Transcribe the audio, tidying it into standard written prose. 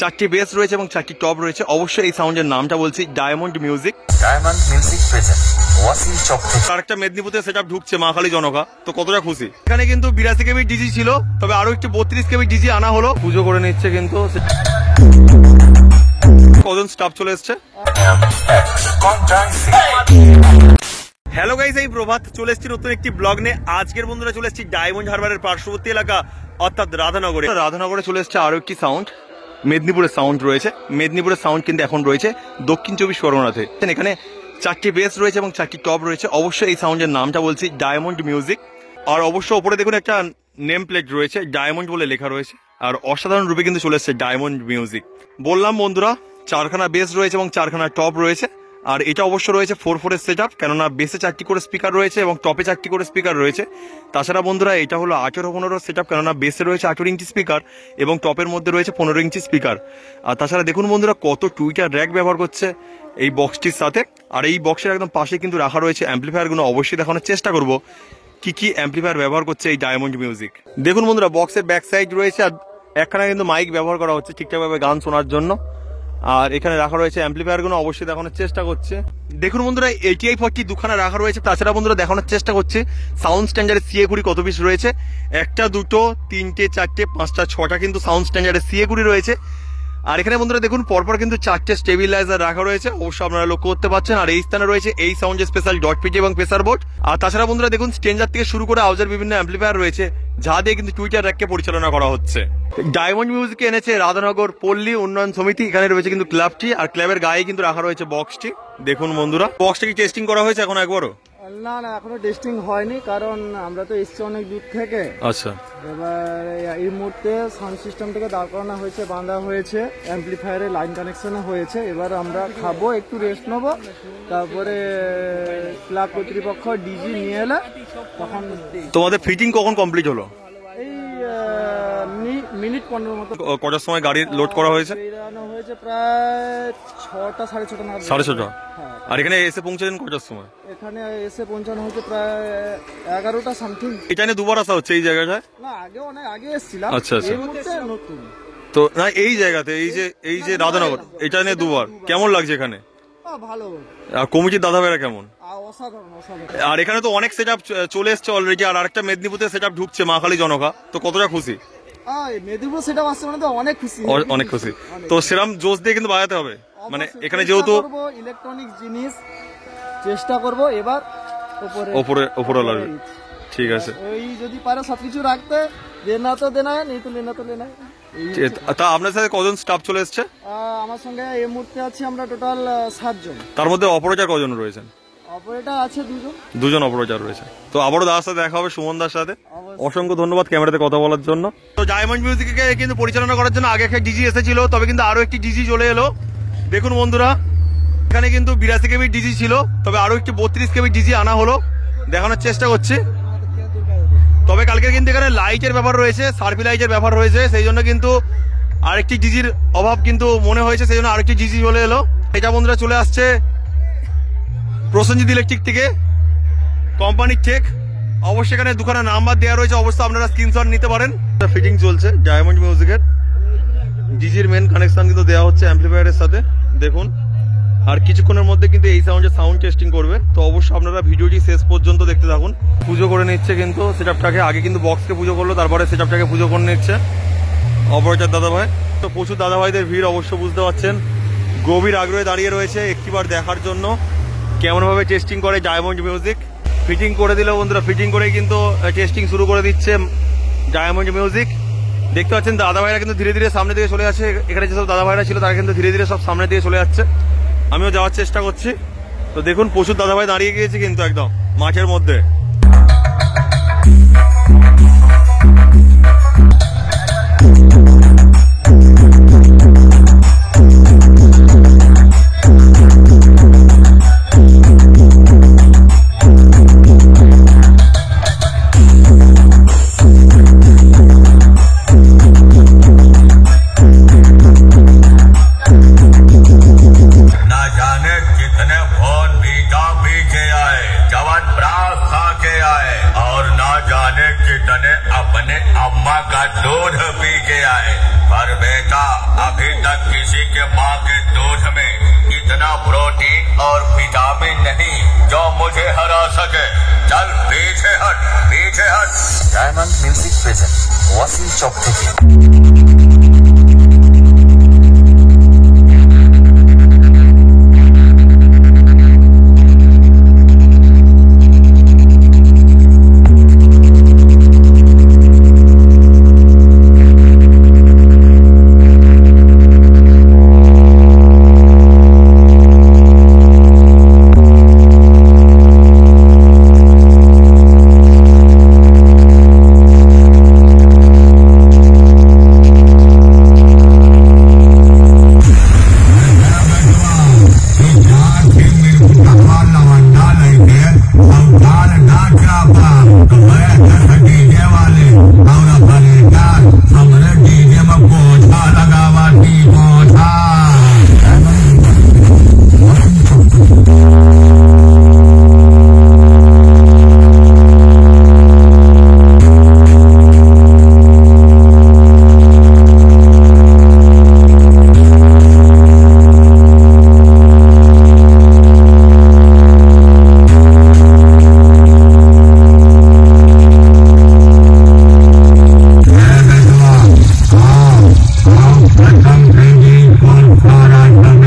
চারটি বেস রয়েছে এবং চারটি টপ রয়েছে। অবশ্যই এই সাউন্ডের নামটা বলছি diamond music. Diamond music present Wasil Chak থেকে। আরেকটা মেদিনীপুরে সেটআপ ঢুকছে মহাখালী জনকা, তো কতটা খুশি। এখানে কিন্তু 82 কেবি ডিজি ছিল, তবে আরো একটি 32 কেবি ডিজি আনা হলো। পুজো করে নিচ্ছে কিন্তু। কজন স্টাফ চলে এসছে। হ্যালো গাইস, এই প্রভাত চলে এসেছি নতুন একটি ব্লগ নিয়ে। আজকের বন্ধুরা চলে এসেছি ডায়মন্ড হারবারের পার্শ্ববর্তী এলাকা অর্থাৎ রাধানগরে। রাধানগরে চলে এসছে আরো একটি সাউন্ড। মেদিনীপুরের সাউন্ড রয়েছে, মেদিনীপুরের সাউন্ড কিন্তু এখন রয়েছে দক্ষিণ 24 পরগনাতে। এখানে চারটি বেস রয়েছে এবং চারটি টপ রয়েছে। অবশ্যই এই সাউন্ডের নামটা বলছি ডায়মন্ড মিউজিক। আর অবশ্য ওপরে দেখুন একটা নেম প্লেট রয়েছে, ডায়মন্ড বলে লেখা রয়েছে। আর অসাধারণ রূপে কিন্তু চলে এসছে ডায়মন্ড মিউজিক। বললাম বন্ধুরা, চারখানা বেস রয়েছে এবং চারখানা টপ রয়েছে। আর এটা অবশ্য রয়েছে 4/4 এর সেটআপ, কেননা বেসে 4টি করে স্পিকার রয়েছে এবং টপে 4টি করে স্পিকার রয়েছে। তাছাড়া বন্ধুরা এটা হলো 18/15 সেটআপ, কেননা বেসে রয়েছে 18 ইঞ্চি স্পিকার এবং টপের মধ্যে রয়েছে 15 ইঞ্চি স্পিকার। আর তাছাড়া দেখুন বন্ধুরা কত টুইটার র্যাক ব্যবহার করছে এই বক্সটির সাথে। আর এই বক্সের একদম পাশে কিন্তু রাখা রয়েছে অ্যাম্পলিফায়ারগুলো। অবশ্যই দেখানোর চেষ্টা করব কি কি অ্যাম্পলিফায়ার ব্যবহার করছে এই ডায়মন্ড মিউজিক। দেখুন বন্ধুরা বক্সের ব্যাক সাইড রয়েছে আর একখানা কিন্তু মাইক ব্যবহার করা হচ্ছে ঠিকঠাকভাবে গান শোনার জন্য। আর এখানে রাখা রয়েছে অ্যাম্পলিফায়ারগুলো, অবশ্যই দেখানোর চেষ্টা করছে। দেখুন বন্ধুরা ATI 40 দুখানা রাখা রয়েছে। তাছাড়া বন্ধুরা দেখানোর চেষ্টা করছে সাউন্ড স্ট্যান্ডার্ডের CA 20 কত পিস রয়েছে। 1টা 2টো 3টে 4টে 5টা 6টা কিন্তু সাউন্ড স্ট্যান্ডার্ডের CA 20 রয়েছে। আর এখানে বন্ধুরা দেখুন পরপর কিন্তু 4টে স্টেবিলাইজার রাখা রয়েছে, অবশ্যই আপনারা লক্ষ্য করতে পারছেন। আর এই স্থানে রয়েছে এই সাউন্ডের স্পেশাল ডট পিটি এবং প্রেসার বোর্ড। আর তাছাড়া বন্ধুরা দেখুন স্ট্রেঞ্জার থেকে শুরু করে আউজার বিভিন্ন অ্যাম্পলিফায়ার রয়েছে, যা দিয়ে কিন্তু টুইটার র্যাককে পরিচালনা করা হচ্ছে। ডায়মন্ড মিউজিকে এনেছে রাধানগর পল্লী উন্নয়ন সমিতি। এখানে রয়েছে কিন্তু ক্লাবটি, আর ক্লাবের গায়ে কিন্তু রাখা রয়েছে বক্সটি। দেখুন বন্ধুরা বক্সটা কি টেস্টিং করা হয়েছে এখন একবারও? না না, এখনো টেস্টিং হয়নি, কারণ আমরা তো এসছি অনেক দূর থেকে। আচ্ছা, এবার এই মুহূর্তে সাউন্ড সিস্টেম থেকে দাঁড় করানো হয়েছে, বাঁধা হয়েছে, অ্যাম্পলিফায়ারে লাইন কানেকশন হয়েছে। এবার আমরা খাবো, একটু রেস্ট নেবো, তারপরে ক্লাব কর্তৃপক্ষ ডিজি নিয়ে এলে তখন। তোমাদের ফিটিং কখন কমপ্লিট হলো? এই মিনিট 15 মতো। কটার সময় গাড়ি লোড করা হয়েছে? বেরানো হয়েছে প্রায় 6টা 6:30 নাগাদ। 6:30। আর এখানে এসে পৌঁছেছেন কটার সময়? এখানে এসে পৌঁছানো হয়েছে প্রায় 11টা সামথিং। এটা নিয়ে দুবার আসা হচ্ছে এই জায়গাটায়? না, আগে অনেক আগে এসেছিলাম। আচ্ছা আচ্ছা, এই মুহূর্তে নতুন। তো না এই জায়গাতে এই যে রাধানগর, এটা নিয়ে দুবার। কেমন লাগছে এখানে? ভালো। আর কমিটির দাদা ভাইরা কেমন? অসাধারণ অসাধারণ। আর এখানে তো অনেক সেটআপ চলে এসছে অলরেডি, আর আরেকটা মেদিনীপুরে সেটআপ ঢুকছে মহাখালী জনকা, তো কতটা খুশি? মেদিনীপুর সেটআপ আসছে মানে তো অনেক খুশি। অনেক খুশি। তো সেরকম জোশ দিয়ে কিন্তু বাজাতে হবে, মানে এখানে যেহেতু ইলেকট্রনিক জিনিস চেষ্টা করব এবার উপরে লাগবে। ঠিক আছে, ওই যদি পারে সবকিছু রাখতে, দেনা তো দেনা, নেই তো লেনা তো লেনা। তা আপনার সাথে কজন স্টাফ চলে এসছে? আমার সঙ্গে এই মুহূর্তে আছি আমরা টোটাল 7 জন। তার মধ্যে অপারেটর কজন রয়েছেন? অপারেটর আছে 2 জন অপারেটর রয়েছে। তো আবারও দাদার সাথে দেখা হবে, সুমন দার সাথে। অসংখ্য ধন্যবাদ ক্যামেরাতে কথা বলার জন্য। তো ডায়মন্ড মিউজিককে কিন্তু পরিচালনা করার জন্য আগে একটা ডিজি এসেছিল, তবে কিন্তু আরো একটি ডিজি চলে এলো। দেখুন বন্ধুরা এখানে কিন্তু 82 কেবি ডিজি ছিল, তবে আরো একটি 32 কেবি ডিজি আনা হলো, দেখানোর চেষ্টা করছি। তবে কালকে কিন্তু এখানে লাইটের ব্যাপার রয়েছে, সার্ভি লাইটের ব্যাপার রয়েছে, সেই জন্য কিন্তু আরেকটি ডিজির অভাব কিন্তু মনে হয়েছে, সেই জন্য আরেকটি ডিজি চলে এলো। এটা বন্ধুরা চলে আসছে প্রসেনজিৎ ইলেকট্রিক থেকে, কোম্পানির টেক। অবশ্যই এখানে দুখানা নাম্বার দেওয়া রয়েছে, অবশ্যই আপনারা স্ক্রিনশট নিতে পারেন। ফিটিং চলছে ডায়মন্ড মিউজিকের। ডিজির মেন কানেকশন কিন্তু দেওয়া হচ্ছে অ্যাম্পলিফায়ারের সাথে, দেখুন। আর কিছুক্ষণের মধ্যে কিন্তু এই সাউন্ডের সাউন্ড টেস্টিং করবে, তো অবশ্যই আপনারা ভিডিওটি শেষ পর্যন্ত দেখতে থাকুন। পুজো করে নিচ্ছে কিন্তু সেটআপটাকে, আগে কিন্তু বক্সকে পুজো করলো, তারপরে সেটআপটাকে পুজো করে নিচ্ছে অপারেটর দাদা ভাই। তো প্রচুর দাদা ভাইদের ভিড়, অবশ্য বুঝতে পারছেন। গভীর আগ্রহে দাঁড়িয়ে রয়েছে একটিবার দেখার জন্য কেমনভাবে টেস্টিং করে ডায়মন্ড মিউজিক। ফিটিং করে দিল বন্ধুরা, ফিটিং করে কিন্তু টেস্টিং শুরু করে দিচ্ছে ডায়মন্ড মিউজিক। দেখতে পাচ্ছেন দাদা ভাইরা কিন্তু ধীরে ধীরে সামনে দিকে চলে যাচ্ছে। এখানে যেসব দাদা ভাইরা ছিল তারা কিন্তু ধীরে ধীরে সব সামনে দিকে চলে যাচ্ছে, আমিও যাওয়ার চেষ্টা করছি। তো দেখুন প্রচুর দাদা ভাই দাঁড়িয়ে গিয়েছে কিন্তু একদম মাঠের মধ্যে। जवान ब्रास तक किसी के माँ के दूध में इतना प्रोटीन और विटामिन नहीं जो मुझे हरा सके। चल पीछे हट, पीछे हट। डायमंड म्यूजिक प्रेजेंट ওয়াসিল চক থেকে। I'm